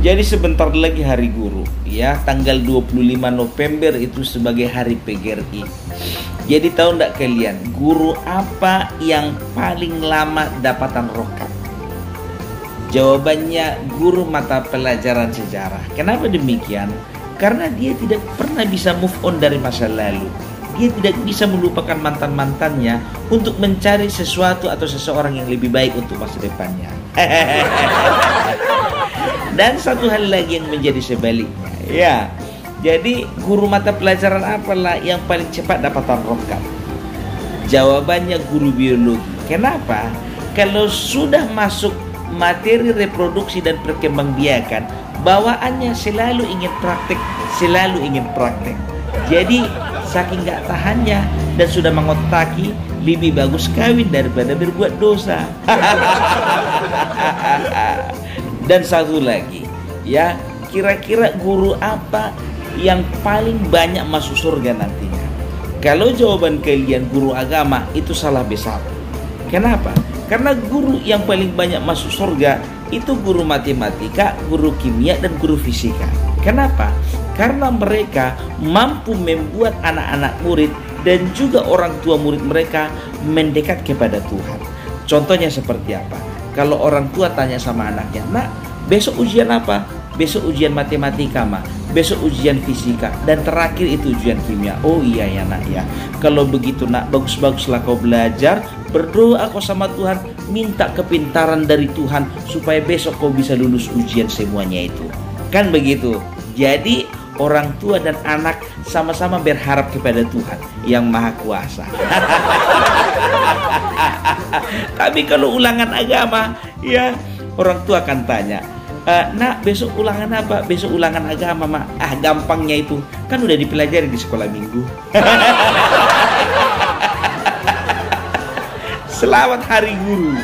Jadi sebentar lagi Hari Guru, ya, tanggal 25 November itu sebagai Hari PGRI. Jadi tahu enggak kalian, guru apa yang paling lama dapatan rokap? Jawabannya guru mata pelajaran sejarah. Kenapa demikian? Karena dia tidak pernah bisa move on dari masa lalu. Dia tidak bisa melupakan mantan-mantannya untuk mencari sesuatu atau seseorang yang lebih baik untuk masa depannya. Dan satu hal lagi yang menjadi sebaliknya, ya. Jadi guru mata pelajaran apalah yang paling cepat dapatan rokap? Jawabannya guru biologi. Kenapa? Kalau sudah masuk materi reproduksi dan perkembangbiakan, bawaannya selalu ingin praktek, selalu ingin praktek. Jadi saking gak tahannya dan sudah mengotaki, lebih bagus kawin daripada berbuat dosa. Dan satu lagi, ya, kira-kira guru apa yang paling banyak masuk surga nantinya? Kalau jawaban kalian guru agama, itu salah besar. Kenapa? Karena guru yang paling banyak masuk surga itu guru matematika, guru kimia, dan guru fisika. Kenapa? Karena mereka mampu membuat anak-anak murid dan juga orang tua murid mereka mendekat kepada Tuhan. Contohnya seperti apa? Kalau orang tua tanya sama anaknya, "Nak, besok ujian apa?" "Besok ujian matematika, Ma. Besok ujian fisika. Dan terakhir itu ujian kimia." "Oh iya ya, Nak, ya. Kalau begitu, Nak, bagus-baguslah kau belajar. Berdoa kau sama Tuhan. Minta kepintaran dari Tuhan supaya besok kau bisa lulus ujian semuanya itu." Kan begitu. Jadi orang tua dan anak sama-sama berharap kepada Tuhan yang Maha Kuasa. Tapi kalau ulangan agama, ya, orang tua akan tanya, "Nak, besok ulangan apa?" "Besok ulangan agama, Mak." "Ah, gampangnya itu. Kan udah dipelajari di sekolah minggu." Selamat Hari Guru.